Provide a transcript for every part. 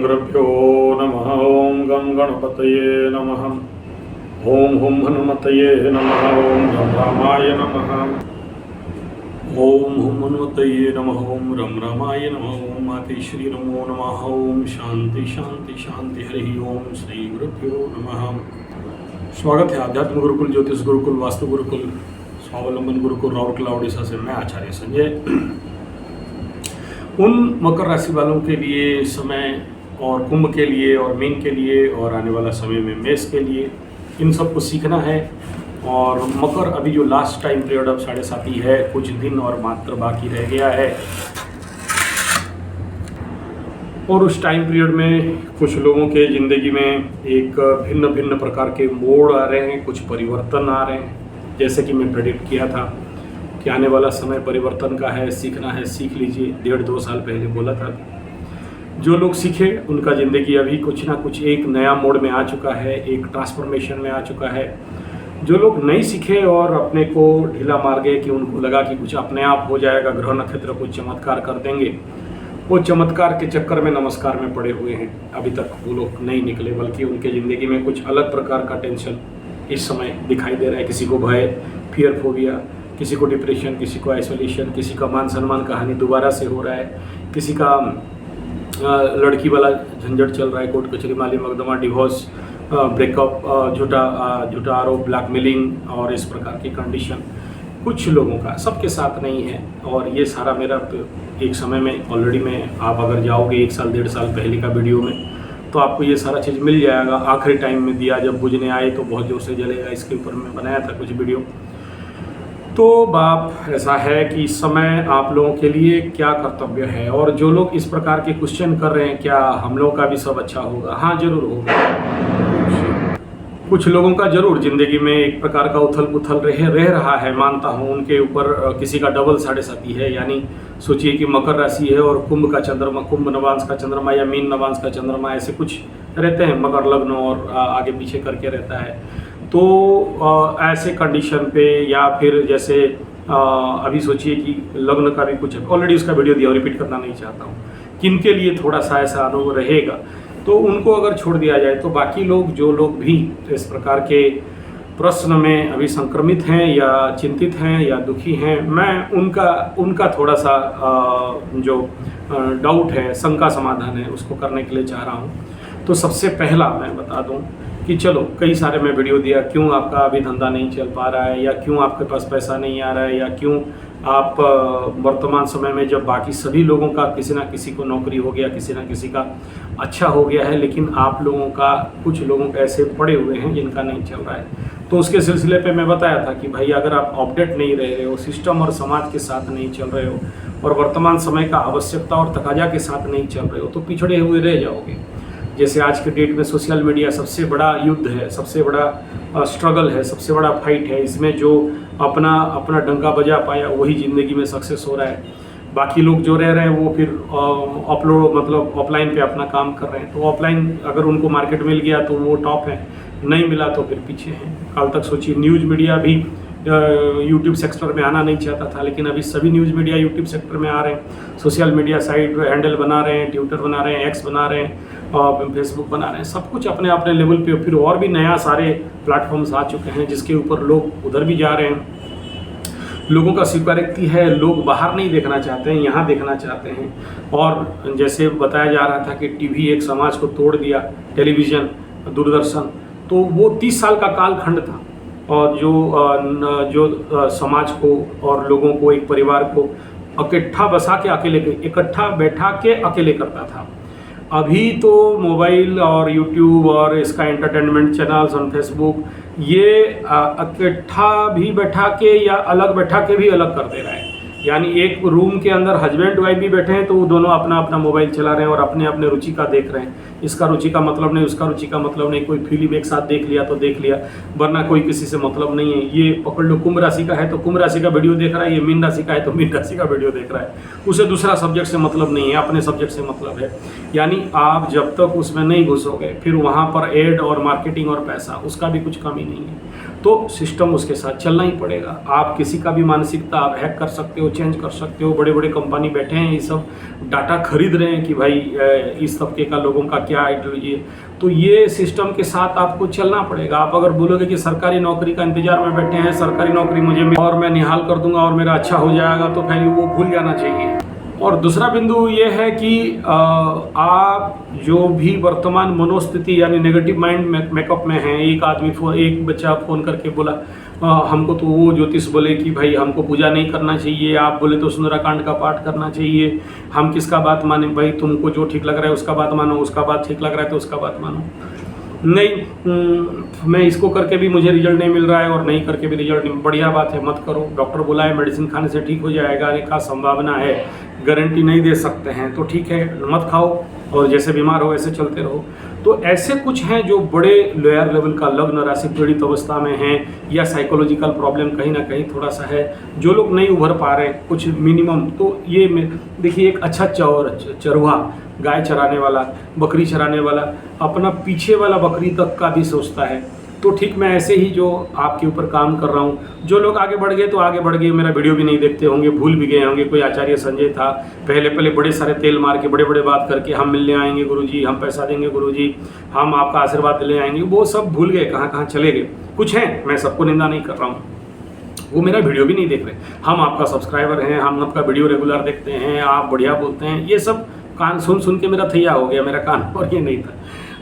गुरुभ्यो नमः। ओं गं गणपतये नमः। ओं हुं हनुमतये नमः। ओं रं रामाय नमः। ओं हुं हनुमतये नमः। ओं रं रामाय नमः। ओं माते श्री नमो नमः। ओं शांति शांति शांति। हरि ओं श्री गुरुभ्यो नमः। स्वागत है आध्यात्म गुरुकुल, ज्योतिष गुरुकुल, वास्तु गुरुकुल, स्वावलंबन गुरुकुल राउरकेला ओडिशा से। मैं आचार्य संजय। उन मकर राशि वालों के लिए समय और कुंभ के लिए और मीन के लिए और आने वाला समय में मेष के लिए इन सब को सीखना है। और मकर अभी जो लास्ट टाइम पीरियड अब 7.5 ही है, कुछ दिन और मात्र बाकी रह गया है। और उस टाइम पीरियड में कुछ लोगों के ज़िंदगी में एक भिन्न भिन्न प्रकार के मोड़ आ रहे हैं, कुछ परिवर्तन आ रहे हैं। जैसे कि मैं प्रेडिक्ट किया था कि आने वाला समय परिवर्तन का है, सीखना है, सीख लीजिए। 1.5-2 साल पहले बोला था। जो लोग सीखे उनका ज़िंदगी अभी कुछ ना कुछ एक नया मोड़ में आ चुका है, एक ट्रांसफॉर्मेशन में आ चुका है। जो लोग नहीं सीखे और अपने को ढीला मार गए कि उनको लगा कि कुछ अपने आप हो जाएगा, ग्रह नक्षत्र कुछ चमत्कार कर देंगे, वो चमत्कार के चक्कर में नमस्कार में पड़े हुए हैं। अभी तक वो लोग नहीं निकले, बल्कि उनके ज़िंदगी में कुछ अलग प्रकार का टेंशन इस समय दिखाई दे रहा है। किसी को भय, फियर फोबिया, किसी को डिप्रेशन, किसी को आइसोलेशन, किसी का मान सम्मान कहानी दोबारा से हो रहा है, किसी का लड़की वाला झंझट चल रहा है, कोर्ट कचहरी माली मुकदमा, डिवोर्स, ब्रेकअप, झूठा आरोप, ब्लैकमेलिंग और इस प्रकार की कंडीशन कुछ लोगों का, सबके साथ नहीं है। और ये सारा मेरा एक समय में ऑलरेडी में, आप अगर जाओगे 1 साल 1.5 साल पहले का वीडियो में, तो आपको ये सारा चीज़ मिल जाएगा। आखिरी टाइम में दिया जब बुझने आए तो बहुत ज़ोर से जलेगा, इसके ऊपर मैं बनाया था कुछ वीडियो। तो बाप ऐसा है कि इस समय आप लोगों के लिए क्या कर्तव्य है। और जो लोग इस प्रकार के क्वेश्चन कर रहे हैं, क्या हम लोगों का भी सब अच्छा होगा? हाँ, जरूर होगा। कुछ लोगों का जरूर ज़िंदगी में एक प्रकार का उथल पुथल रह रहा है, मानता हूँ। उनके ऊपर किसी का डबल 7.5 है, यानी सोचिए कि मकर राशि है और कुंभ का चंद्रमा, कुंभ नवांश का चंद्रमा या मीन नवांश का चंद्रमा, ऐसे कुछ रहते हैं। मकर लग्न और आगे पीछे करके रहता है। तो ऐसे कंडीशन पे, या फिर जैसे अभी सोचिए कि लग्न का भी कुछ, ऑलरेडी उसका वीडियो दिया, रिपीट करना नहीं चाहता हूँ। किनके लिए थोड़ा सा ऐसा अनुभव रहेगा, तो उनको अगर छोड़ दिया जाए तो बाकी लोग, जो लोग भी इस प्रकार के प्रश्न में अभी संक्रमित हैं या चिंतित हैं या दुखी हैं, मैं उनका थोड़ा सा जो डाउट है, शंका समाधान है, उसको करने के लिए चाह रहा हूँ। तो सबसे पहला मैं बता दूँ कि चलो, कई सारे मैं वीडियो दिया, क्यों आपका अभी धंधा नहीं चल पा रहा है, या क्यों आपके पास पैसा नहीं आ रहा है, या क्यों आप वर्तमान समय में, जब बाकी सभी लोगों का किसी ना किसी को नौकरी हो गया, किसी ना किसी का अच्छा हो गया है, लेकिन आप लोगों का, कुछ लोगों का ऐसे पड़े हुए हैं जिनका नहीं चल रहा है। तो उसके सिलसिले पे मैं बताया था कि भाई, अगर आप अपडेट नहीं रह रहे हो, सिस्टम और समाज के साथ नहीं चल रहे हो, और वर्तमान समय का आवश्यकता और तकाजा के साथ नहीं चल रहे हो, तो पिछड़े हुए रह जाओगे। जैसे आज के डेट में सोशल मीडिया सबसे बड़ा युद्ध है, सबसे बड़ा स्ट्रगल है, सबसे बड़ा फाइट है। इसमें जो अपना डंका बजा पाया वही ज़िंदगी में सक्सेस हो रहा है। बाकी लोग जो रह रहे हैं वो फिर ऑफलाइन पे अपना काम कर रहे हैं। तो ऑफलाइन अगर उनको मार्केट मिल गया तो वो टॉप है, नहीं मिला तो फिर पीछे हैं। कल तक सोचिए, न्यूज़ मीडिया भी यूट्यूब सेक्टर में आना नहीं चाहता था, लेकिन अभी सभी न्यूज़ मीडिया यूट्यूब सेक्टर में आ रहे हैं। सोशल मीडिया साइट हैंडल बना रहे हैं, ट्विटर बना रहे हैं, एक्स बना रहे हैं, और फेसबुक बना रहे हैं। सब कुछ अपने अपने लेवल पे। फिर और भी नया सारे प्लेटफॉर्म्स आ चुके हैं जिसके ऊपर लोग उधर भी जा रहे हैं। लोगों का स्वीकारोक्ति है, लोग बाहर नहीं देखना चाहते हैं, यहाँ देखना चाहते हैं। और जैसे बताया जा रहा था कि टीवी एक समाज को तोड़ दिया, टेलीविज़न, दूरदर्शन, तो वो 30 साल का कालखंड था, और जो समाज को और लोगों को, एक परिवार को इकट्ठा बैठा के अकेले करता था। अभी तो मोबाइल और यूट्यूब और इसका एंटरटेनमेंट चैनल्स और फेसबुक, ये इकट्ठा भी बैठा के या अलग बैठा के भी अलग कर दे रहा है। यानी एक रूम के अंदर हस्बैंड वाइफ भी बैठे हैं तो वो दोनों अपना अपना मोबाइल चला रहे हैं और अपने अपने रुचि का देख रहे हैं। इसका रुचि का मतलब नहीं, उसका रुचि का मतलब नहीं। कोई फिल्म एक साथ देख लिया तो देख लिया, वरना कोई किसी से मतलब नहीं है। ये पकड़ लो, कुंभ राशि का है तो कुंभ राशि का वीडियो देख रहा है, ये मीन राशि का है तो मीन राशि का वीडियो देख रहा है। उसे दूसरा सब्जेक्ट से मतलब नहीं है, अपने सब्जेक्ट से मतलब है। यानी आप जब तक उसमें नहीं घुसोगे, फिर वहाँ पर एड और मार्केटिंग और पैसा, उसका भी कुछ कमी नहीं है। तो सिस्टम उसके साथ चलना ही पड़ेगा। आप किसी का भी मानसिकता आप हैक कर सकते हो, चेंज कर सकते हो। बड़े बड़े कंपनी बैठे हैं, ये सब डाटा खरीद रहे हैं कि भाई इस तबके का लोगों का क्या आइडियोलॉजी है। तो ये सिस्टम के साथ आपको चलना पड़ेगा। आप अगर बोलोगे कि सरकारी नौकरी का इंतजार में बैठे हैं, सरकारी नौकरी मुझे और मैं निहाल कर दूंगा और मेरा अच्छा हो जाएगा, तो फिर वो भूल जाना चाहिए। और दूसरा बिंदु ये है कि आप जो भी वर्तमान मनोस्थिति यानी नेगेटिव माइंड मेकअप में हैं, एक बच्चा फ़ोन करके बोला हमको तो वो ज्योतिष बोले कि भाई हमको पूजा नहीं करना चाहिए, आप बोले तो सुंदराकांड का पाठ करना चाहिए, हम किसका बात माने भाई, तुमको जो ठीक लग रहा है उसका बात मानो, उसका बात ठीक लग रहा है तो उसका बात मानो। नहीं मैं इसको करके भी मुझे रिजल्ट नहीं मिल रहा है और नहीं करके भी रिजल्ट नहीं, बढ़िया बात है, मत करो। डॉक्टर बोला है मेडिसिन खाने से ठीक हो जाएगा, का संभावना है, गारंटी नहीं दे सकते हैं, तो ठीक है मत खाओ और जैसे बीमार हो ऐसे चलते रहो। तो ऐसे कुछ हैं जो बड़े लोअर लेवल का लग्न राशि पीड़ित अवस्था में हैं या साइकोलॉजिकल प्रॉब्लम कहीं ना कहीं थोड़ा सा है, जो लोग नहीं उभर पा रहे हैं कुछ मिनिमम। तो ये देखिए एक अच्छा चरवाहा, गाय चराने वाला, बकरी चराने वाला अपना पीछे वाला बकरी तक का भी सोचता है। तो ठीक मैं ऐसे ही जो आपके ऊपर काम कर रहा हूँ, जो लोग आगे बढ़ गए तो आगे बढ़ गए, मेरा वीडियो भी नहीं देखते होंगे, भूल भी गए होंगे। कोई आचार्य संजय था, पहले बड़े सारे तेल मार के बड़े बड़े बात करके हम मिलने आएंगे गुरुजी, हम पैसा देंगे गुरुजी, हम आपका आशीर्वाद ले आएंगे, वो सब भूल गए, कहाँ कहाँ चले गए। कुछ हैं, मैं सबको निंदा नहीं कर रहा हूँ, वो मेरा वीडियो भी नहीं देख रहे। हम आपका सब्सक्राइबर हैं, हम आपका वीडियो रेगुलर देखते हैं, आप बढ़िया बोलते हैं, ये सब कान सुन के मेरा थैया हो गया, मेरा कान और ये नहीं था,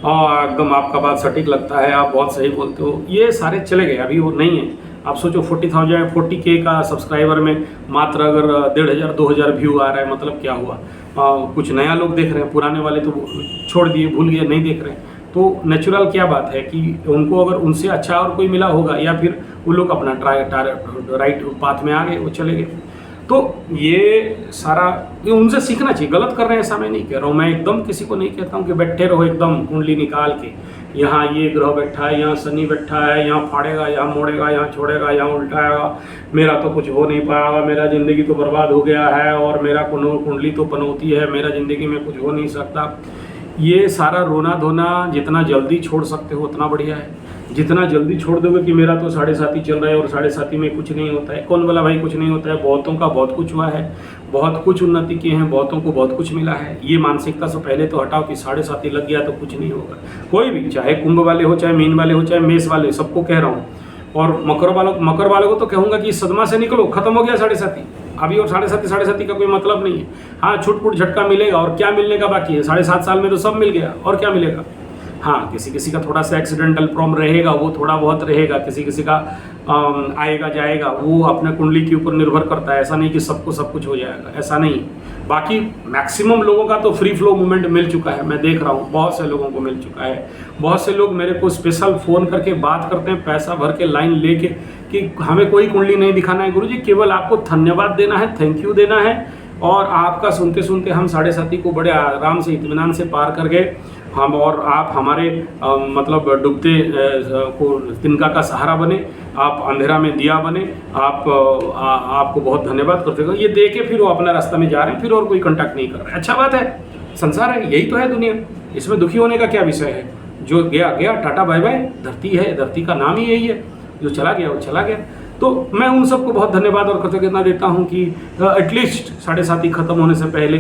और एकदम आपका बात सटीक लगता है, आप बहुत सही बोलते हो, ये सारे चले गए, अभी वो नहीं है। आप सोचो 40K का सब्सक्राइबर में मात्र अगर 1500-2000 व्यू आ रहा है, मतलब क्या हुआ? कुछ नया लोग देख रहे हैं, पुराने वाले तो छोड़ दिए, भूल गए, नहीं देख रहे हैं। तो नेचुरल क्या बात है कि उनको अगर उनसे अच्छा और कोई मिला होगा, या फिर वो लोग अपना राइट पाथ में आ गए, वो चले गए। तो ये सारा उनसे सीखना चाहिए। गलत कर रहे हैं ऐसा मैं नहीं कह रहा हूँ, मैं एकदम किसी को नहीं कहता हूँ कि बैठे रहो एकदम कुंडली निकाल के, यहाँ ये ग्रह बैठा है, यहाँ शनि बैठा है, यहाँ फाड़ेगा, यहाँ मोड़ेगा, यहाँ छोड़ेगा, यहाँ उल्टाएगा, मेरा तो कुछ हो नहीं पाएगा, मेरा ज़िंदगी तो बर्बाद हो गया है, और मेरा कुंडली तो पनौती है, मेरा ज़िंदगी में कुछ हो नहीं सकता। ये सारा रोना धोना जितना जल्दी छोड़ सकते हो उतना बढ़िया है। जितना जल्दी छोड़ दोगे कि मेरा तो 7.5 चल रहा है और 7.5 में कुछ नहीं होता है, कौन बोला भाई कुछ नहीं होता है? बहुतों का बहुत कुछ हुआ है, बहुत कुछ उन्नति किए हैं, बहुतों को बहुत कुछ मिला है। ये मानसिकता से पहले तो हटाओ कि 7.5 लग गया तो कुछ नहीं होगा। कोई भी, चाहे कुंभ वाले हो, चाहे मीन वाले हो, चाहे मेष वाले, सबको कह रहा हूँ। और मकर वालों को तो कहूँगा कि इस सदमा से निकलो, खत्म हो गया 7.5 अभी, और 7.5 का कोई मतलब नहीं है। हाँ, छुटपुट झटका मिलेगा, और क्या मिलने का बाकी है? 7.5 साल में तो सब मिल गया, और क्या मिलेगा? हाँ, किसी का थोड़ा सा एक्सीडेंटल प्रॉब्लम रहेगा, वो थोड़ा बहुत रहेगा, किसी का आएगा जाएगा, वो अपने कुंडली के ऊपर निर्भर करता है। ऐसा नहीं कि सबको सब कुछ हो जाएगा, ऐसा नहीं। बाकी मैक्सिमम लोगों का तो फ्री फ्लो मूवमेंट मिल चुका है, मैं देख रहा हूँ, बहुत से लोगों को मिल चुका है। बहुत से लोग मेरे को स्पेशल फ़ोन करके बात करते हैं, पैसा भर के लाइन लेके, कि हमें कोई कुंडली नहीं दिखाना है गुरुजी, केवल आपको धन्यवाद देना है, थैंक यू देना है, और आपका सुनते सुनते हम 7.5 को बड़े आराम से इत्मीनान से पार कर गए हम, और आप हमारे मतलब डूबते को तिनका का सहारा बने, आप अंधेरा में दिया बने, आपको बहुत धन्यवाद करते हो। ये दे के फिर वो अपना रास्ता में जा रहे हैं, फिर और कोई कांटेक्ट नहीं कर रहा है। अच्छा बात है, संसार है, यही तो है दुनिया, इसमें दुखी होने का क्या विषय है? जो गया गया, टाटा बाय बाय। धरती है, धरती का नाम ही यही है, जो चला गया वो चला गया। तो मैं उन सबको बहुत धन्यवाद और कृतज्ञता देता हूं कि एटलीस्ट 7.5 खत्म होने से पहले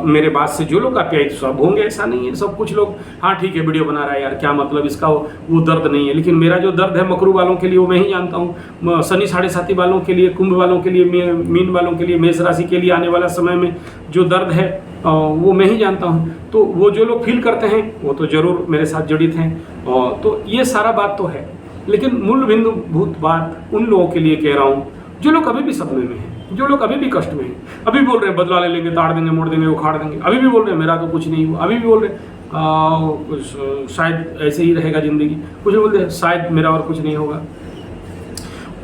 मेरे बात से जो लोग आप्यायित सब होंगे, ऐसा नहीं है सब कुछ लोग हाँ ठीक है वीडियो बना रहा है यार, क्या मतलब इसका, वो दर्द नहीं है। लेकिन मेरा जो दर्द है मकरू वालों के लिए वो मैं ही जानता हूँ, शनि 7.5 वालों के लिए, कुंभ वालों के लिए, मीन वालों के लिए, मेष राशि के लिए आने वाला समय में जो दर्द है वो मैं ही जानता हूँ। तो वो जो लोग फील करते हैं वो तो ज़रूर मेरे साथ जड़ित हैं। तो ये सारा बात तो है, लेकिन मूल बिंदु भूत बात उन लोगों के लिए कह रहा हूँ जो लोग अभी भी सपने में हैं, जो लोग अभी भी कष्ट में हैं, अभी बोल रहे हैं बदला ले लेंगे, ताड़ देंगे, मोड़ देंगे, उखाड़ देंगे, अभी भी बोल रहे हैं मेरा तो कुछ नहीं हुआ, अभी भी बोल रहे हैं शायद ऐसे ही रहेगा ज़िंदगी, कुछ बोलते हैं शायद मेरा और कुछ नहीं होगा।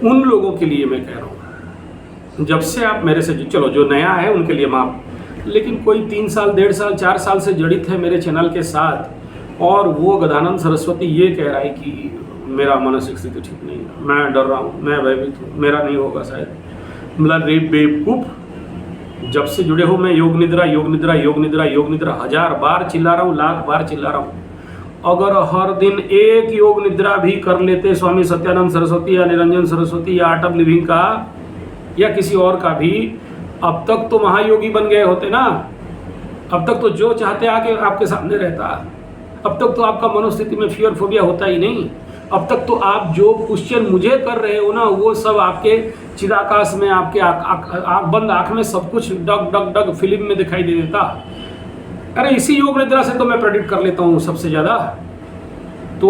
उन लोगों के लिए मैं कह रहा हूँ, जब से आप मेरे से, चलो जो नया है उनके लिए माफ, लेकिन कोई 3 साल, 1.5 साल, 4 साल से जड़ित है मेरे चैनल के साथ, और वो गदानंद सरस्वती ये कह रहा है कि मेरा मानसिक स्थिति ठीक नहीं है, मैं डर रहा हूँ, मैं भयभीत हूँ, मेरा नहीं होगा शायद। मतलब बेवकूफ़, जब से जुड़े हो मैं योग निद्रा 1000 बार चिल्ला रहा हूँ, लाख बार चिल्ला रहा हूँ, अगर हर दिन एक योग निद्रा भी कर लेते स्वामी सत्यानंद सरस्वती या निरंजन सरस्वती या आर्ट ऑफ लिविंग का या किसी और का भी, अब तक तो महायोगी बन गए होते ना। अब तक तो जो चाहते आके आपके सामने रहता। अब तक तो आपका मनोस्थिति में फियर फोबिया होता ही नहीं। अब तक तो आप जो क्वेश्चन मुझे कर रहे हो ना, वो सब आपके चिदाकाश में, आपके बंद आँख में सब कुछ डग डग डग फिल्म में दिखाई दे देता। अरे इसी योग निद्रा से तो मैं प्रेडिक्ट कर लेता हूँ सबसे ज़्यादा। तो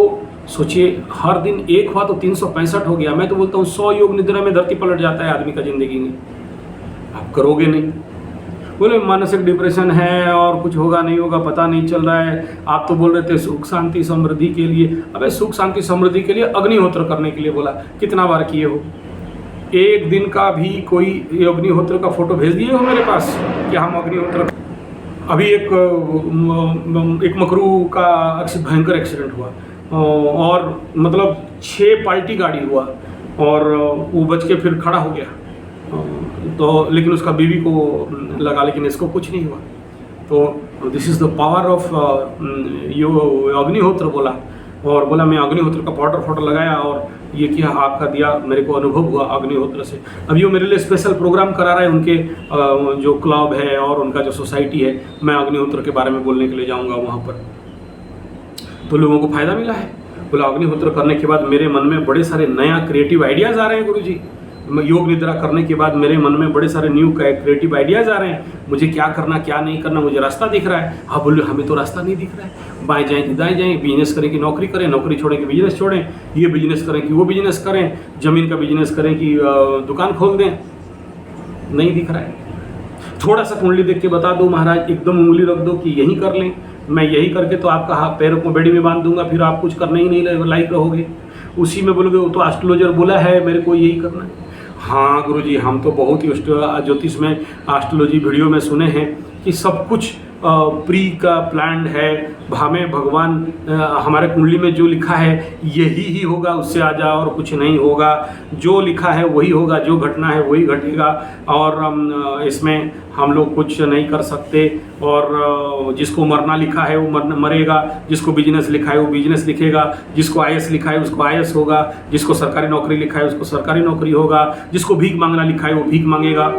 सोचिए, हर दिन एक हुआ तो 365 हो गया। मैं तो बोलता हूँ 100 योग निद्रा में धरती पलट जाता है आदमी का ज़िंदगी में। आप करोगे नहीं, बोले मानसिक डिप्रेशन है और कुछ होगा नहीं होगा पता नहीं चल रहा है। आप तो बोल रहे थे सुख शांति समृद्धि के लिए। अबे सुख शांति समृद्धि के लिए अग्निहोत्र करने के लिए बोला, कितना बार किए हो? एक दिन का भी कोई अग्निहोत्र का फोटो भेज दिए हो मेरे पास कि हम अग्निहोत्र। अभी एक मकरू का भयंकर एक्सीडेंट हुआ और मतलब 6 पाल्टी गाड़ी हुआ और वो बच के फिर खड़ा हो गया। तो लेकिन उसका बीवी को लगा, लेकिन इसको कुछ नहीं हुआ। तो this is the power of अग्निहोत्र बोला। और बोला मैं अग्निहोत्र का पाउडर लगाया और ये किया, आपका दिया, मेरे को अनुभव हुआ अग्निहोत्र से। अभी वो मेरे लिए स्पेशल प्रोग्राम करा रहा है, उनके जो क्लब है और उनका जो सोसाइटी है, मैं अग्निहोत्र के बारे में बोलने के लिए जाऊंगा वहाँ पर। तो लोगों को फ़ायदा मिला है। बोला अग्निहोत्र करने के बाद मेरे मन में बड़े सारे नया क्रिएटिव आइडियाज़ आ रहे हैं गुरुजी। योग निद्रा करने के बाद मेरे मन में बड़े सारे न्यू क्रिएटिव आइडियाज़ आ रहे हैं। मुझे क्या करना क्या नहीं करना, मुझे रास्ता दिख रहा है। हाँ बोले हमें तो रास्ता नहीं दिख रहा है। बाएं जाएँ कि दाएं जाएँ, बिजनेस करें कि नौकरी करें, नौकरी छोड़ें कि बिजनेस छोड़ें, ये बिजनेस करें कि वो बिजनेस करें, ज़मीन का बिजनेस करें कि दुकान खोल दें, नहीं दिख रहा है। थोड़ा सा कुंडली देख के बता दो महाराज, एकदम उंगली रख दो कि यही कर लें, मैं यही करके तो आपका हाथ पैरों को बेड़ी में बांध दूंगा, फिर आप कुछ करना ही नहीं लायक रहोगे। उसी में बोलोगे वो तो एस्ट्रोलॉजर बोला है मेरे को यही करना है। हाँ गुरुजी, हम तो बहुत ही ज्योतिष में एस्ट्रोलॉजी वीडियो में सुने हैं कि सब कुछ प्री का प्लान है। हमें भगवान हमारे कुंडली में जो लिखा है यही ही होगा, उससे आजा और कुछ नहीं होगा। जो लिखा है वही होगा, जो घटना है वही घटेगा और इसमें हम लोग कुछ नहीं कर सकते। और जिसको मरना लिखा है वो मरेगा, जिसको बिजनेस लिखा है वो बिजनेस लिखेगा, जिसको आईएएस लिखा है उसको आईएएस होगा, जिसको सरकारी नौकरी लिखा है उसको सरकारी नौकरी होगा, जिसको भीख मांगना लिखा है वो भीख मांगेगा।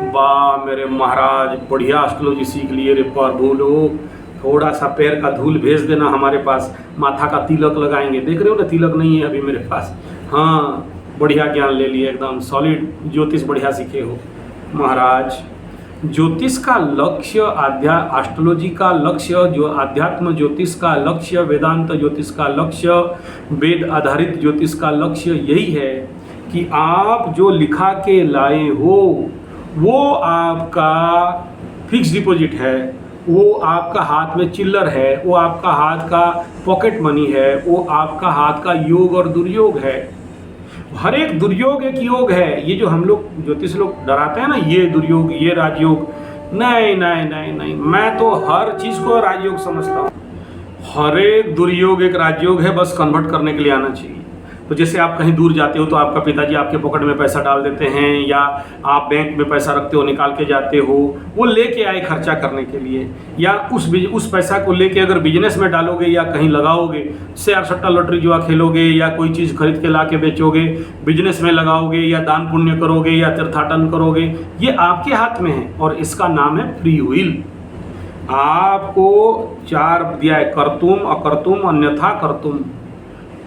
वाह मेरे महाराज, बढ़िया एस्ट्रोलॉजी सीख लिए रे प्रभु लोग। थोड़ा सा पैर का धूल भेज देना हमारे पास, माथा का तिलक लगाएंगे। देख रहे हो ना, तिलक नहीं है अभी मेरे पास। हाँ बढ़िया ज्ञान ले लिए, एकदम सॉलिड ज्योतिष बढ़िया सीखे हो महाराज। ज्योतिष का लक्ष्य, एस्ट्रोलॉजी का लक्ष्य, जो आध्यात्म ज्योतिष का लक्ष्य, वेदांत ज्योतिष का लक्ष्य, वेद आधारित ज्योतिष का लक्ष्य यही है कि आप जो लिखा के लाए हो वो आपका फिक्स डिपॉजिट है, वो आपका हाथ में चिल्लर है, वो आपका हाथ का पॉकेट मनी है, वो आपका हाथ का योग और दुर्योग है। हर एक दुर्योग एक योग है। ये जो हम लोग ज्योतिष लोग डराते हैं ना, ये दुर्योग ये राजयोग, नहीं नहीं नहीं नहीं, मैं तो हर चीज़ को राजयोग समझता हूँ। हर एक दुर्योग एक राजयोग है, बस कन्वर्ट करने के लिए आना चाहिए। तो जैसे आप कहीं दूर जाते हो तो आपका पिताजी आपके पॉकेट में पैसा डाल देते हैं, या आप बैंक में पैसा रखते हो निकाल के जाते हो, वो लेके आए खर्चा करने के लिए, या उस पैसा को लेके अगर बिजनेस में डालोगे या कहीं लगाओगे, शेयर सट्टा लॉटरी जुआ खेलोगे या कोई चीज़ खरीद के ला के बेचोगे, बिजनेस में लगाओगे या दान पुण्य करोगे या तीर्थाटन करोगे, ये आपके हाथ में है और इसका नाम है फ्री विल। आपको 4 दिया है, कर्तुम अकर्तुम अन्यथा कर्तुम,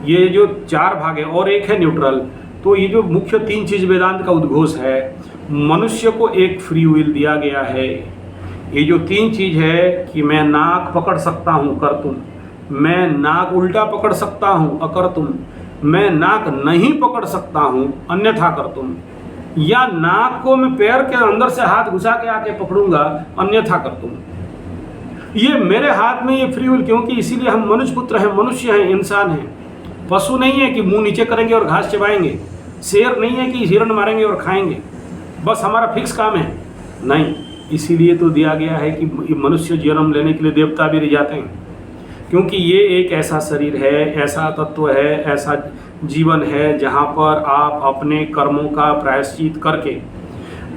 ये जो 4 भाग है और एक है न्यूट्रल। तो ये जो मुख्य 3 चीज़ वेदांत का उद्घोष है, मनुष्य को एक फ्री विल दिया गया है। ये जो 3 चीज़ है कि मैं नाक पकड़ सकता हूँ कर्तुम, मैं नाक उल्टा पकड़ सकता हूँ अकर्तुम, मैं नाक नहीं पकड़ सकता हूँ अन्यथा कर्तुम, या नाक को मैं पैर के अंदर से हाथ घुसा के आके पकड़ूंगा अन्यथा कर्तुम। ये मेरे हाथ में ये फ्री विल, क्योंकि इसीलिए हम मनुष्य पुत्र हैं, मनुष्य हैं, इंसान हैं। पशु नहीं है कि मुंह नीचे करेंगे और घास चबाएंगे, शेर नहीं है कि हिरण मारेंगे और खाएंगे, बस हमारा फिक्स काम है, नहीं। इसीलिए तो दिया गया है कि मनुष्य जन्म लेने के लिए देवता भी रह जाते हैं, क्योंकि ये एक ऐसा शरीर है, ऐसा तत्व है, ऐसा जीवन है जहाँ पर आप अपने कर्मों का प्रायश्चित करके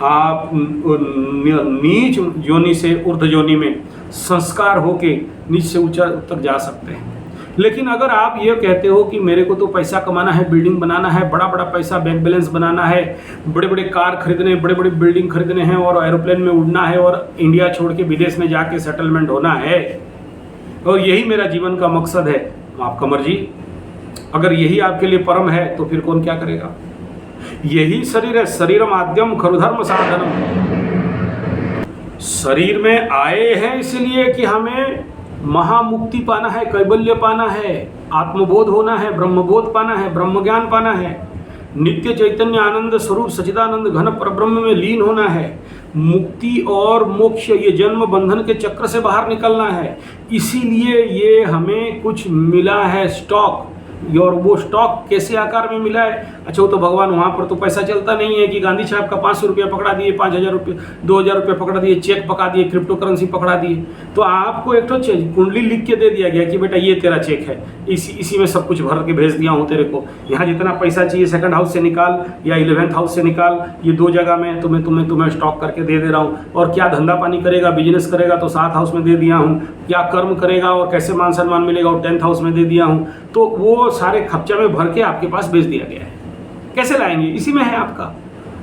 आप नीच योनि से ऊर्ध्व योनि में संस्कार होके नीच से ऊंचा तक जा सकते हैं। लेकिन अगर आप ये कहते हो कि मेरे को तो पैसा कमाना है, बिल्डिंग बनाना है, बड़ा बड़ा पैसा बैंक बैलेंस बनाना है, बड़े बड़े कार खरीदने, बड़े बड़े बिल्डिंग खरीदने हैं और एरोप्लेन में उड़ना है और इंडिया छोड़ के विदेश में जाके सेटलमेंट होना है और यही मेरा जीवन का मकसद है, आपका मर्जी। अगर यही आपके लिए परम है तो फिर कौन क्या करेगा। यही शरीर है, शरीरम आद्यम खरुधर्म साधनम। शरीर में आए हैं इसलिए कि हमें महामुक्ति पाना है, कैवल्य पाना है, आत्मबोध होना है, ब्रह्मबोध पाना है, ब्रह्म ज्ञान पाना है, नित्य चैतन्य आनंद स्वरूप सच्चिदानंद घन परब्रह्म में लीन होना है, मुक्ति और मोक्ष ये जन्म बंधन के चक्र से बाहर निकलना है। इसीलिए ये हमें कुछ मिला है स्टॉक। और वो स्टॉक कैसे आकार में मिला है? अच्छा, वो तो भगवान वहाँ पर तो पैसा चलता नहीं है कि गांधी साहब का 500 रुपया पकड़ा दिए, 5000 रुपये, 2000 रुपये पकड़ा दिए, चेक पका दिए, क्रिप्टो करेंसी पकड़ा दिए। तो आपको एक तो कुंडली लिख के दे दिया गया कि बेटा ये तेरा चेक है, इसी में सब कुछ भर के भेज दिया हूँ तेरे को, यहाँ जितना पैसा चाहिए सेकंड हाउस से निकाल या 11th हाउस से निकाल, ये 2 जगह में तुम्हें स्टॉक करके दे रहा हूँ। और क्या धंधा पानी करेगा, बिजनेस करेगा तो 7th हाउस में दे दिया हूँ, क्या कर्म करेगा और कैसे मान सम्मान मिलेगा और 10th हाउस में दे दिया हूँ। तो वो सारे खर्चा में भर के आपके पास भेज दिया गया है। कैसे लाएंगे? इसी में है आपका।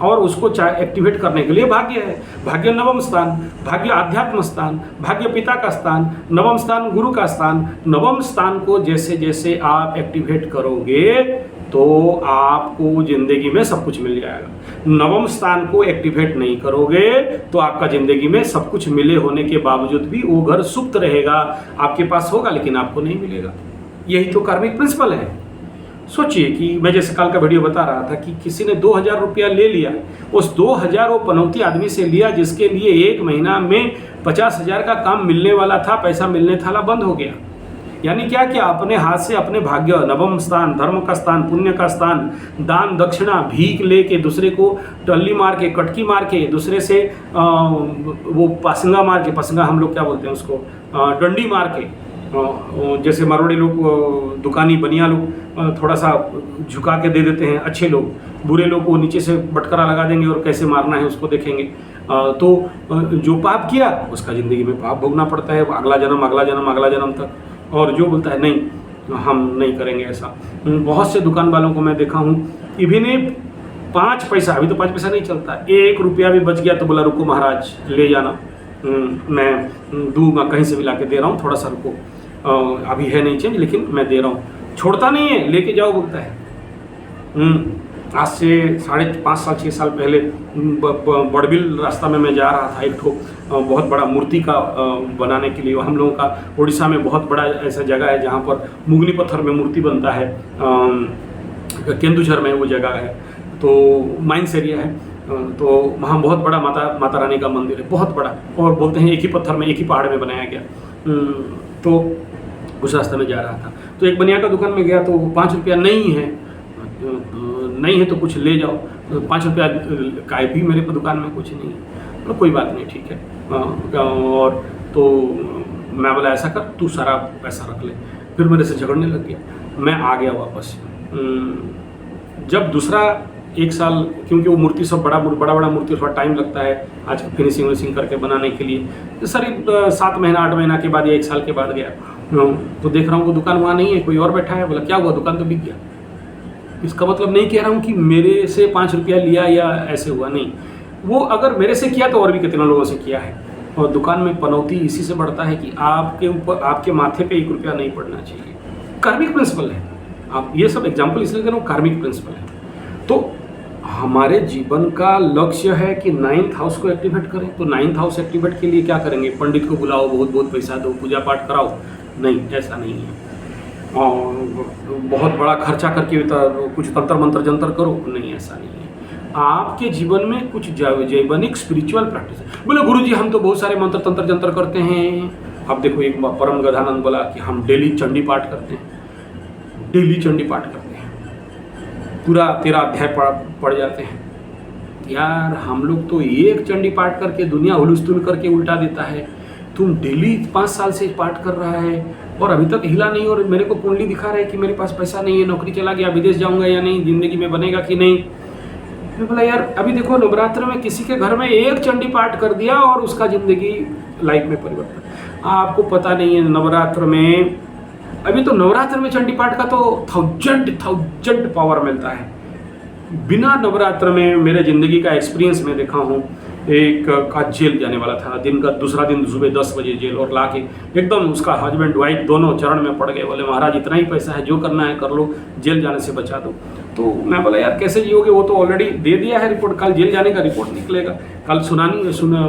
और उसको एक्टिवेट करने के लिए भाग्य है। भाग्य नवम स्थान, भाग्य आध्यात्म स्थान, भाग्य पिता का स्थान, नवम स्थान गुरु का स्थान। नवम स्थान को जैसे जैसे आप एक्टिवेट करोगे तो आपको जिंदगी में सब कुछ मिल जाएगा। नवम स्थान को एक्टिवेट नहीं करोगे तो आपका जिंदगी में सब कुछ मिले होने के बावजूद भी वो घर सुप्त रहेगा, आपके पास होगा लेकिन आपको नहीं मिलेगा। यही तो कार्मिक प्रिंसिपल है। सोचिए कि मैं जैसे कल का वीडियो बता रहा था कि किसी ने 2000 रुपया ले लिया, उस 2000 वो पनौती आदमी से लिया जिसके लिए 1 महीना में 50,000 का काम मिलने वाला था, पैसा मिलने था, बंद हो गया। यानी क्या कि अपने हाथ से अपने भाग्य, नवम स्थान, धर्म का स्थान, पुण्य का स्थान, दान दक्षिणा, भीख लेके दूसरे को टल्ली मार के, कटकी मार के, दूसरे से वो पासंगा मार के, पासंगा हम लोग क्या बोलते हैं उसको, डंडी मार के, जैसे मारवाड़ी लोग, दुकानी बनिया लोग थोड़ा सा झुका के दे देते हैं, अच्छे लोग, बुरे लोग को नीचे से बटकरा लगा देंगे और कैसे मारना है उसको देखेंगे। तो जो पाप किया उसका ज़िंदगी में पाप भोगना पड़ता है, अगला जन्म अगला जन्म अगला जन्म तक। और जो बोलता है नहीं हम नहीं करेंगे ऐसा, बहुत से दुकान वालों को मैं देखा हूँ, इवन 5 पैसा, अभी तो 5 पैसा नहीं चलता, 1 रुपया भी बच गया तो बोला रुको महाराज ले जाना, मैं दूंगा, कहीं से भी ला के दे रहा हूँ, थोड़ा सा रुको, अभी है नहीं चेंज लेकिन मैं दे रहा हूँ। छोड़ता नहीं है, लेके जाओ बोलता है। आज से 5.5 साल 6 साल पहले बड़बिल रास्ता में मैं जा रहा था, एक ठो बहुत बड़ा मूर्ति का बनाने के लिए, हम लोगों का उड़ीसा में बहुत बड़ा ऐसा जगह है जहाँ पर मुगनी पत्थर में मूर्ति बनता है, केंदुझर में वो जगह है, तो माइंस एरिया है, तो वहाँ बहुत बड़ा माता रानी का मंदिर है, बहुत बड़ा, और बोलते हैं एक ही पत्थर में, एक ही पहाड़ में बनाया गया। तो उस रास्ते में जा रहा था तो एक बनिया का दुकान में गया तो 5 रुपया नहीं है तो कुछ ले जाओ, 5 रुपया का भी मेरे को दुकान में कुछ नहीं है, तो कोई बात नहीं ठीक है। और तो मैं बोला ऐसा कर तू सारा पैसा रख ले, फिर मेरे से झगड़ने लग गया, मैं आ गया वापस। जब दूसरा 1 साल, क्योंकि वो मूर्ति सब बड़ा मूर्ति, थोड़ा टाइम लगता है आज फिनिशिंग विनिशिंग करके बनाने के लिए, तो सर 7 महीना 8 महीना के बाद या 1 साल के बाद गया तो देख रहा हूँ वो दुकान वहाँ नहीं है, कोई और बैठा है। बोला क्या हुआ, दुकान तो बिक गया। इसका मतलब नहीं कह रहा हूँ कि मेरे से 5 रुपया लिया या ऐसे हुआ, नहीं, वो अगर मेरे से किया तो और भी कितने लोगों से किया है। और दुकान में पनौती इसी से बढ़ता है कि आपके ऊपर, आपके माथे पे 1 रुपया नहीं पड़ना चाहिए। कार्मिक प्रिंसिपल है। आप ये सब एग्जाम्पल इसलिए दे रहा हूँ, कार्मिक प्रिंसिपल है। तो हमारे जीवन का लक्ष्य है कि 9th हाउस को एक्टिवेट करें। तो 9th हाउस एक्टिवेट के लिए क्या करेंगे, पंडित को बुलाओ, बहुत पैसा दो, पूजा पाठ कराओ, नहीं, ऐसा नहीं है। और बहुत बड़ा खर्चा करके कुछ तंत्र मंत्र जंतर करो, नहीं, ऐसा नहीं है। आपके जीवन में कुछ जैवनिक स्पिरिचुअल प्रैक्टिस है। बोले गुरुजी हम तो बहुत सारे मंत्र तंत्र जंतर करते हैं। अब देखो एक परम गधानंद बोला कि हम डेली चंडी पाठ करते हैं, डेली चंडी पाठ करते हैं, पूरा 13 अध्याय पढ़ जाते हैं। यार हम लोग तो एक चंडी पाठ करके दुनिया हुलुस्तुल करके उल्टा देता है, तुम डेली 5 साल से पाठ कर रहा है और अभी तक हिला नहीं, और मेरे को कुंडली दिखा रहा है कि मेरे पास पैसा नहीं है, नौकरी चला गया, विदेश जाऊंगा या नहीं, जिंदगी में बनेगा कि नहीं। मैं बोला यार अभी देखो नवरात्र में किसी के घर में एक चंडी पाठ कर दिया और उसका जिंदगी लाइफ में परिवर्तन। आपको पता नहीं है नवरात्र में अभी तो नवरात्र में चंडी पाठ का तो थाउजेंड पावर मिलता है। बिना नवरात्र में मेरे ज़िंदगी का एक्सपीरियंस मैं देखा हूँ, एक का जेल जाने वाला था, दिन का दूसरा दिन सुबह 10 बजे जेल, और लाके एकदम उसका हस्बैंड वाइफ दोनों चरण में पड़ गए, बोले महाराज इतना ही पैसा है, जो करना है कर लो, जेल जाने से बचा दो। तो मैं बोला यार कैसे जियोगे, वो तो ऑलरेडी दे दिया है रिपोर्ट, कल जेल जाने का रिपोर्ट निकलेगा, कल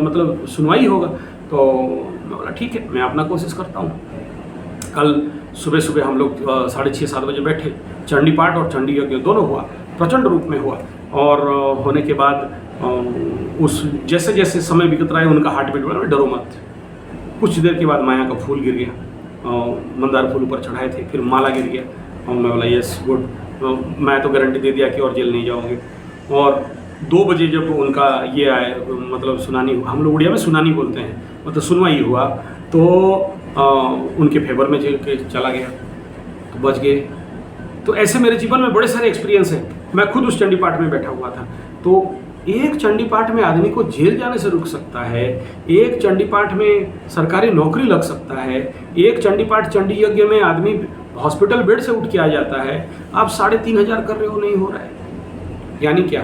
मतलब सुनवाई होगा। तो मैं बोला ठीक है, मैं अपना कोशिश करता हूँ। कल सुबह सुबह हम लोग 6:30-7 बजे बैठे, चंडी पाठ और चंडी यज्ञ दोनों हुआ, प्रचंड रूप में हुआ। और होने के बाद उस जैसे जैसे समय बीतता है उनका हार्ट बीट बढ़ा, डरो मत। कुछ देर के बाद माया का फूल गिर गया, मंदार फूल ऊपर चढ़ाए थे, फिर माला गिर गया, और मैं बोला यस गुड, मैं तो गारंटी दे दिया कि और जेल नहीं जाओगे। और 2 बजे जब उनका ये आए, मतलब सुनानी, हम लोग उड़िया में सुनानी बोलते हैं, मतलब सुनवाई हुआ, तो उनके फेवर में चला गया, तो बच गए। तो ऐसे मेरे जीवन में बड़े सारे एक्सपीरियंस हैं। मैं खुद उस चंडी पाठ में बैठा हुआ था। तो एक चंडी पाठ में आदमी को जेल जाने से रुक सकता है, एक चंडी पाठ में सरकारी नौकरी लग सकता है, एक चंडी पाठ चंडी यज्ञ में आदमी हॉस्पिटल बेड से उठ के आ जाता है। आप 3,500 कर रहे हो, नहीं हो रहा है। यानी क्या,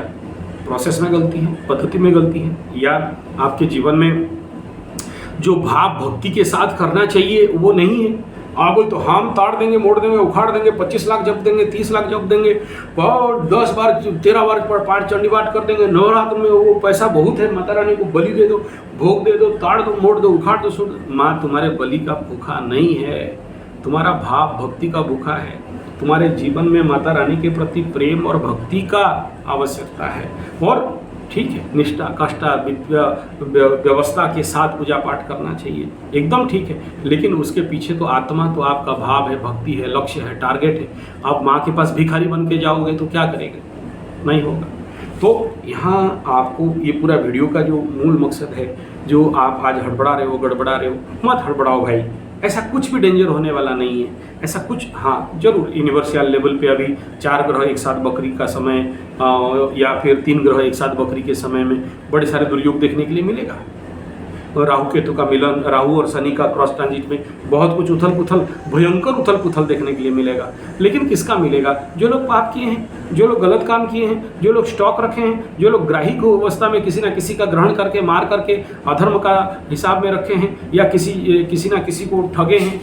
प्रोसेस में गलती है, पद्धति में गलती है, या आपके जीवन में जो भाव भक्ति के साथ करना चाहिए वो नहीं है। आप बोल तो हम ताड़ देंगे, मोड़ देंगे, उखाड़ देंगे, 25 लाख जप देंगे, 30 लाख जप देंगे, और 10 बार 13 बार पाठ चंडी पाठ कर देंगे, नवरात्र में वो पैसा बहुत है, माता रानी को बलि दे दो, भोग दे दो, ताड़ दो, मोड़ दो, उखाड़ दो, सुन। माँ तुम्हारे बलि का भूखा नहीं है, तुम्हारा भाव भक्ति का भूखा है। तुम्हारे जीवन में माता रानी के प्रति प्रेम और भक्ति का आवश्यकता है। और ठीक है, निष्ठा कष्टा व्यवस्था के साथ पूजा पाठ करना चाहिए, एकदम ठीक है, लेकिन उसके पीछे तो आत्मा, तो आपका भाव है, भक्ति है, लक्ष्य है, टारगेट है। आप माँ के पास भिखारी बन के जाओगे तो क्या करेंगे, नहीं होगा। तो यहाँ आपको ये पूरा वीडियो का जो मूल मकसद है, जो आप आज हड़बड़ा रहे हो, गड़बड़ा रहे हो, मत हड़बड़ाओ भाई, ऐसा कुछ भी डेंजर होने वाला नहीं है। ऐसा कुछ, हाँ जरूर यूनिवर्सल लेवल पे अभी 4 ग्रह एक साथ बकरी का समय, या फिर 3 ग्रह एक साथ बकरी के समय में बड़े सारे दुर्योग देखने के लिए मिलेगा। राहु केतु का मिलन, राहु और शनि का क्रॉस ट्रांजिट में बहुत कुछ उथल पुथल, भयंकर उथल पुथल देखने के लिए मिलेगा। लेकिन किसका मिलेगा, जो लोग पाप किए हैं, जो लोग गलत काम किए हैं, जो लोग स्टॉक रखे हैं, जो लोग ग्राही को अवस्था में किसी ना किसी का ग्रहण करके, मार करके अधर्म का हिसाब में रखे हैं, या किसी ना किसी को ठगे हैं,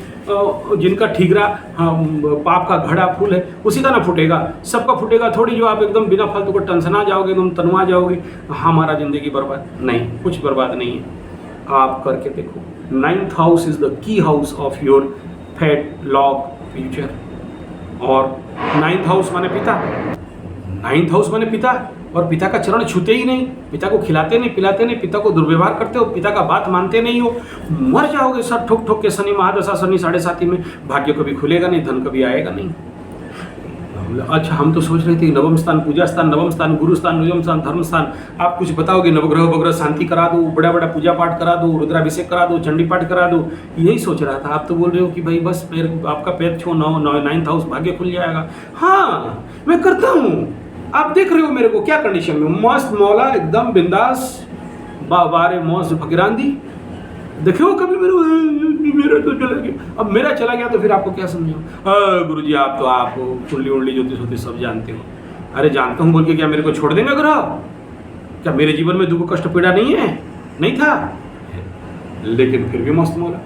जिनका ठीकरा पाप का घड़ा फूल है, उसी का ना फूटेगा, सबका फूटेगा थोड़ी। जो आप एकदम बिना फालतू को टेंशन आ जाओगे, एकदम तनवा जाओगे, हमारा जिंदगी बर्बाद नहीं, कुछ बर्बाद नहीं है। आप करके देखो। 9th house is the key house of your fate, lock, future. और 9th हाउस माने पिता, 9th हाउस माने पिता, और पिता का चरण छूते ही नहीं, पिता को खिलाते नहीं, पिलाते नहीं, पिता को दुर्व्यवहार करते हो, पिता का बात मानते नहीं हो, मर जाओगे सर ठोक ठोक के। शनि महादशा, शनि 7.5 में, भाग्य कभी खुलेगा नहीं, धन कभी आएगा नहीं। अच्छा, हम तो सोच रहे थे नवम स्थान पूजा स्थान, नवम स्थान गुरु स्थान, नियम स्थान धर्म स्थान। आप कुछ बताओगे, नवग्रह वग्रह शांति करा दो, बड़ा बड़ा पूजा पाठ करा दो, रुद्राभिषेक करा दो, चंडी पाठ करा दो, यही सोच रहा था। आप तो बोल रहे हो कि भाई बस पैर, आपका पैर छो, 9th हाउस भाग्य खुल जाएगा। हाँ मैं करता हूँ, आप देख रहे हो मेरे को क्या कंडीशन में, मस्त मौला, एकदम बिंदास, बारे मौज फकीरांदी। देखो कभी मेरा तो चला गया, अब मेरा चला गया तो फिर आपको क्या समझाऊं। गुरुजी आप तो, आप कुंडली उंडली ज्योतिष होती सब जानते हो। अरे जानता हूँ बोल के क्या मेरे को छोड़ देंगे ग्रह? क्या मेरे जीवन में दुख कष्ट पीड़ा नहीं है? नहीं था, लेकिन फिर भी मस्त मौला।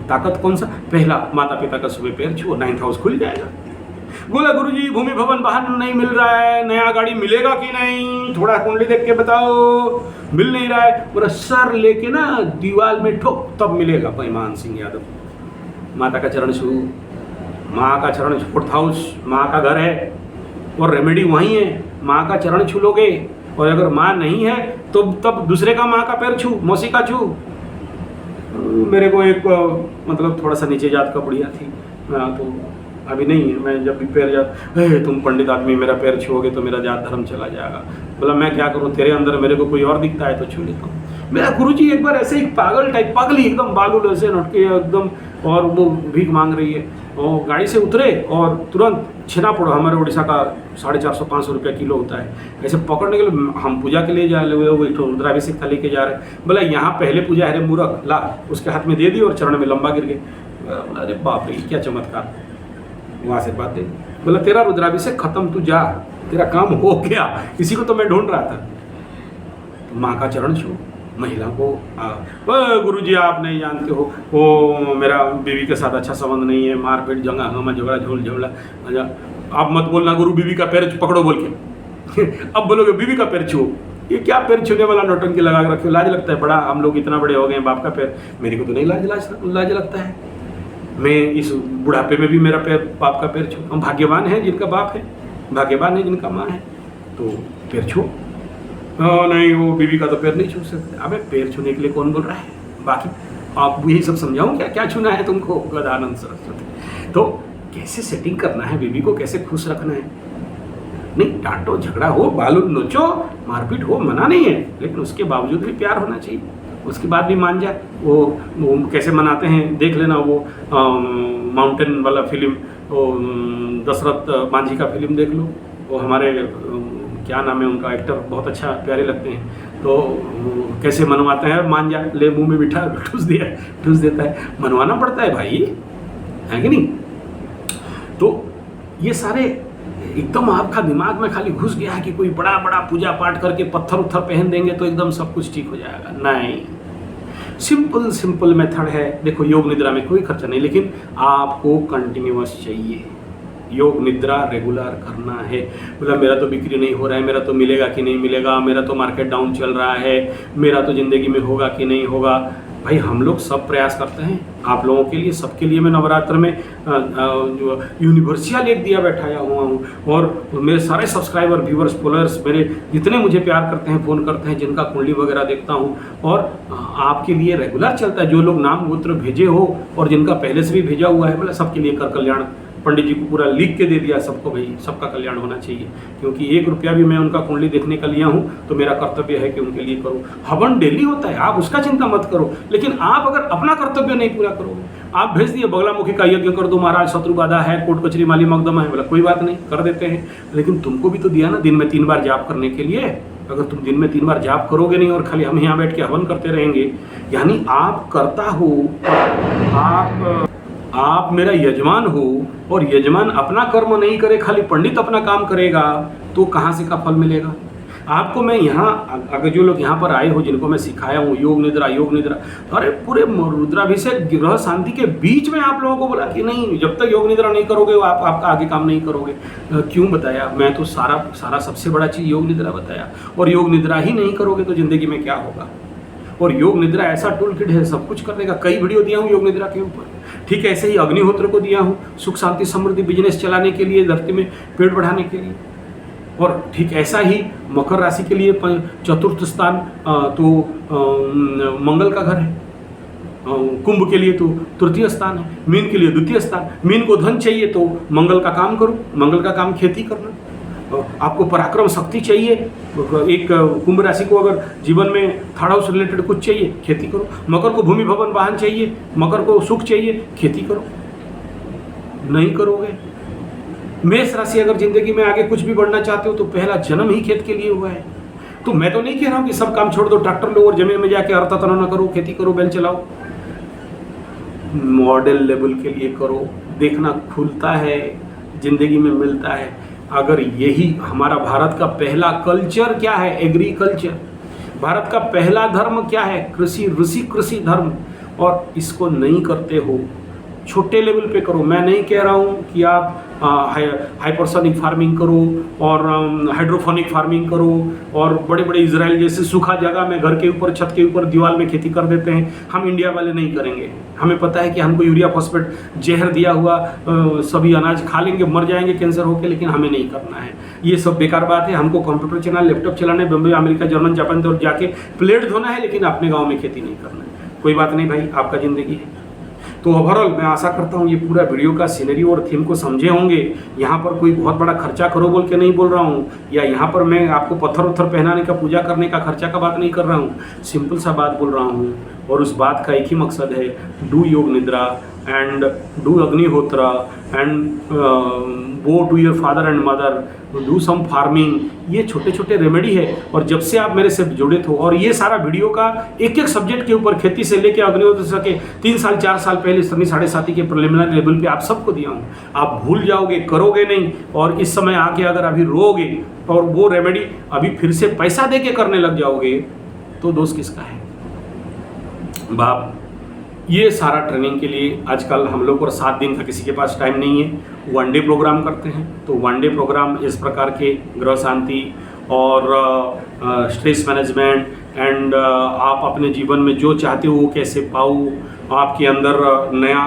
ताकत कौन सा? पहला, माता पिता का सुबह पैर छुओ, 9th हाउस खुल जाएगा। बोला गुरुजी भूमि भवन वाहन नहीं मिल रहा है, नया गाड़ी मिलेगा कि नहीं, थोड़ा कुंडली देख के बताओ, मिल नहीं रहा है। पूरा सर लेके ना दीवार में ठोक, तब मिलेगा। भाई मान सिंह यादव, माता का चरण छू, माँ का चरण, 4th हाउस माँ का घर है, और रेमेडी वहीं है, माँ का चरण छू लोगे। और अगर माँ नहीं है तो तब दूसरे का माँ का पैर छू, मौसी का छू। मेरे को एक मतलब थोड़ा सा नीचे जात का बुढ़िया थी, तो अभी नहीं है, मैं जब भी पैर जात, तुम पंडित आदमी मेरा पैर छुओगे तो मेरा जात धर्म चला जाएगा। बोला मैं क्या करूँ, तेरे अंदर मेरे को कोई और दिखता है तो छू लेता हूँ। मेरा गुरुजी एक बार ऐसे ही पागल टाइप, पागली एकदम, बालूल ऐसे नटके एकदम, और वो भीख मांग रही है, और गाड़ी से उतरे और तुरंत छिनापुर, हमारे उड़ीसा का 450-500 रुपया किलो होता है, ऐसे पकड़ने के लिए। हम पूजा के लिए जा रहे, वो एक रुद्राभिषेक था लेके जा रहे, बोला यहाँ पहले पूजा है रे मूर्ख, ला, उसके हाथ में दे दी और चरण में लंबा गिर गए। बोला अरे बाप रे क्या चमत्कार, वहाँ से बात दे। बोला तेरा रुद्राभिषेक खत्म, तू जा, तेरा काम हो गया, इसी को तो मैं ढूंढ रहा था। तो माँ का चरण छू, महिला को गुरुजी आप नहीं जानते हो, वो मेरा बीवी के साथ अच्छा संबंध नहीं है, मारपीट जंगा हंगामा झगड़ा झोल झगड़ा। अच्छा आप मत बोलना गुरु बीवी का पैर पकड़ो बोल के अब बोलोगे बीवी का पैर छू, ये क्या पैर छूने वाला नौटंकी लगा के रखे, लाज लगता है बड़ा, हम लोग इतना बड़े हो गए बाप का पैर, मेरे को तो नहीं लाज लगता है, मैं इस बुढ़ापे में भी मेरा पैर बाप का पैर छू। हम भाग्यवान हैं जिनका बाप है, भाग्यवान है जिनका माँ है, तो पैर छू। नहीं वो बीवी का तो पैर नहीं छू सकते। अबे पैर छूने के लिए कौन बोल रहा है, बाकी आप यही सब समझाऊं क्या क्या छूना है तुमको, गदानंद सरस्वती। तो कैसे सेटिंग करना है, बीवी को कैसे खुश रखना है, नहीं डांटो झगड़ा हो, बालू नोचो, मारपीट हो, मना नहीं है, लेकिन उसके बावजूद भी प्यार होना चाहिए, उसके बाद भी मान जाए। वो कैसे मनाते हैं देख लेना, वो माउंटेन वाला फिल्म, वो दशरथ मांझी का फिल्म देख लो, वो हमारे क्या नाम है उनका एक्टर, बहुत अच्छा प्यारे लगते हैं, तो कैसे मनवाते हैं, मान जा ले मुंह में बिठा ठूस देता है, मनवाना पड़ता है भाई, है कि नहीं। तो ये सारे एकदम आपका दिमाग में खाली घुस गया है कि कोई बड़ा बड़ा पूजा पाठ करके पत्थर उत्थर पहन देंगे तो एकदम सब कुछ ठीक हो जाएगा, नहीं। सिंपल मेथड है। देखो योग निद्रा में कोई खर्चा नहीं, लेकिन आपको कंटिन्यूअस चाहिए, योग निद्रा रेगुलर करना है। बोला मेरा तो बिक्री नहीं हो रहा है, मेरा तो मिलेगा कि नहीं मिलेगा, मेरा तो मार्केट डाउन चल रहा है, मेरा तो ज़िंदगी में होगा कि नहीं होगा। भाई हम लोग सब प्रयास करते हैं आप लोगों के लिए, सबके लिए। मैं नवरात्र में जो यूनिवर्सिया लेख दिया बैठाया हुआ हूँ, और मेरे सारे सब्सक्राइबर व्यूवर्स फॉलोअर्स मेरे जितने मुझे प्यार करते हैं, फ़ोन करते हैं, जिनका कुंडली वगैरह देखता हूँ, और आपके लिए रेगुलर चलता है। जो लोग नाम गोत्र भेजे हो और जिनका पहले से भी भेजा हुआ है, बोला सबके लिए कर कल्याण, पंडित जी को पूरा लिख के दे दिया सबको, भाई सबका कल्याण होना चाहिए, क्योंकि 1 रुपया भी मैं उनका कुंडली देखने का लिया हूँ तो मेरा कर्तव्य है कि उनके लिए करो। हवन डेली होता है, आप उसका चिंता मत करो, लेकिन आप अगर अपना कर्तव्य नहीं पूरा करोगे, आप भेज दिए बगलामुखी का यज्ञ कर दो महाराज, शत्रु बाधा है, कोर्ट कचरी माली मकदमा है, बोला कोई बात नहीं कर देते हैं, लेकिन तुमको भी तो दिया ना दिन में 3 बार जाप करने के लिए। अगर तुम दिन में 3 बार जाप करोगे नहीं और खाली हम यहाँ बैठ के हवन करते रहेंगे, यानी आप करता हो, आप मेरा यजमान हो, और यजमान अपना कर्म नहीं करे, खाली पंडित अपना काम करेगा, तो कहाँ से का फल मिलेगा आपको। मैं यहाँ अगर जो लोग यहाँ पर आए हो, जिनको मैं सिखाया हूँ योग निद्रा, अरे पूरे रुद्राभिषेक ग्रह शांति के बीच में आप लोगों को बोला कि नहीं, जब तक योग निद्रा नहीं करोगे आपका आगे काम नहीं करोगे। क्यों बताया, मैं तो सारा सबसे बड़ा चीज़ योग निद्रा बताया, और योग निद्रा ही नहीं करोगे तो ज़िंदगी में क्या होगा। और योग निद्रा ऐसा टूल किट है, सब कुछ करने का। कई वीडियो दिया हूँ योग निद्रा के ऊपर, ठीक है। ऐसे ही अग्निहोत्र को दिया हूँ सुख शांति समृद्धि बिजनेस चलाने के लिए, धरती में पेड़ बढ़ाने के लिए। और ठीक ऐसा ही मकर राशि के लिए चतुर्थ स्थान तो मंगल का घर है, कुंभ के लिए तो तृतीय स्थान है, मीन के लिए द्वितीय स्थान। मीन को धन चाहिए तो मंगल का काम करो, मंगल का काम खेती करना। आपको पराक्रम शक्ति चाहिए, एक कुंभ राशि को अगर जीवन में थर्ड हाउस रिलेटेड कुछ चाहिए, खेती करो। मकर को भूमि भवन वाहन चाहिए, मकर को सुख चाहिए, खेती करो। नहीं करोगे। मेष राशि अगर जिंदगी में आगे कुछ भी बढ़ना चाहते हो तो पहला जन्म ही खेत के लिए हुआ है। तो मैं तो नहीं कह रहा हूँ कि सब काम छोड़ दो, ट्रैक्टर लो और जमीन में जाके अर्थ तना करो, खेती करो, बैल चलाओ। मॉडल लेवल के लिए करो, देखना खुलता है, जिंदगी में मिलता है। अगर यही हमारा भारत का पहला कल्चर क्या है, एग्रीकल्चर। भारत का पहला धर्म क्या है, कृषि, ऋषि कृषि धर्म। और इसको नहीं करते हो, छोटे लेवल पे करो। मैं नहीं कह रहा हूँ कि आप हाइपरसोनिक फार्मिंग करो और हाइड्रोफोनिक फार्मिंग करो और बड़े बड़े इजराइल जैसे सूखा जगह में घर के ऊपर, छत के ऊपर, दीवार में खेती कर देते हैं। हम इंडिया वाले नहीं करेंगे। हमें पता है कि हमको यूरिया फॉस्फेट जहर दिया हुआ सभी अनाज खा लेंगे, मर जाएंगे कैंसर होकर, लेकिन हमें नहीं करना है। ये सब बेकार बात है। हमको कंप्यूटर चलाना, लैपटॉप चलाना है, बम्बई, अमेरिका, जर्मन, जापान तो जाके प्लेट धोना है, लेकिन अपने गाँव में खेती नहीं करना है। कोई बात नहीं भाई, आपका ज़िंदगी है। तो ओवरऑल मैं आशा करता हूँ ये पूरा वीडियो का सीनरी और थीम को समझे होंगे। यहाँ पर कोई बहुत बड़ा खर्चा करो बोल के नहीं बोल रहा हूँ, या यहाँ पर मैं आपको पत्थर उत्थर पहनाने का, पूजा करने का खर्चा का बात नहीं कर रहा हूँ। सिंपल सा बात बोल रहा हूँ, और उस बात का एक ही मकसद है, डू योग निद्रा and do Agnihotra and go to your father and mother, do some farming। ये छोटे छोटे रेमेडी है। और जब से आप मेरे से जुड़े थे, और ये सारा वीडियो का एक एक सब्जेक्ट के ऊपर, खेती से लेके अग्निहोत्र के 3 साल 4 साल पहले सनी 7.5 के प्रिलिमिनरी लेवल पे आप सबको दिया हूँ। आप भूल जाओगे, करोगे नहीं, और इस समय आके अगर अभी रोगे और वो रेमेडी अभी फिर से पैसा दे के करने लग जाओगे तो दोष किसका है बाप। ये सारा ट्रेनिंग के लिए आजकल हम लोग को 7 दिन का किसी के पास टाइम नहीं है। 1 डे प्रोग्राम करते हैं। तो 1 डे प्रोग्राम इस प्रकार के ग्रह शांति और स्ट्रेस मैनेजमेंट एंड आप अपने जीवन में जो चाहते हो वो कैसे पाओ, आपके अंदर नया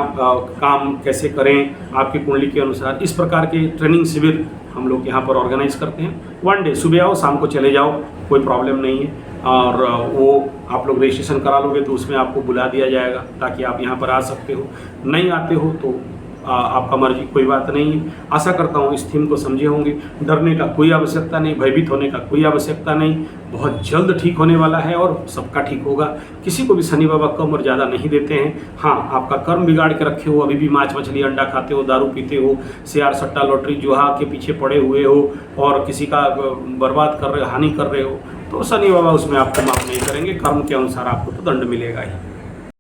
काम कैसे करें आपकी कुंडली के अनुसार, इस प्रकार के ट्रेनिंग शिविर हम लोग यहाँ पर ऑर्गेनाइज करते हैं। 1 डे सुबह आओ शाम को चले जाओ, कोई प्रॉब्लम नहीं है। और वो आप लोग रजिस्ट्रेशन करा लोगे तो उसमें आपको बुला दिया जाएगा ताकि आप यहाँ पर आ सकते हो। नहीं आते हो तो आपका मर्जी, कोई बात नहीं है। आशा करता हूँ इस थीम को समझे होंगे। डरने का कोई आवश्यकता नहीं, भयभीत होने का कोई आवश्यकता नहीं। बहुत जल्द ठीक होने वाला है और सबका ठीक होगा। किसी को भी शनि बाबा कम और ज़्यादा नहीं देते हैं। हाँ, आपका कर्म बिगाड़ के रखे हो, अभी भी मांस मछली अंडा खाते हो, दारू पीते हो, शेयर सट्टा लॉटरी जुआ के पीछे पड़े हुए हो और किसी का बर्बाद कर रहे हो, हानि कर रहे हो, तो शनि बाबा उसमें आपको माफ नहीं करेंगे। कर्म के अनुसार आपको तो दंड मिलेगा ही।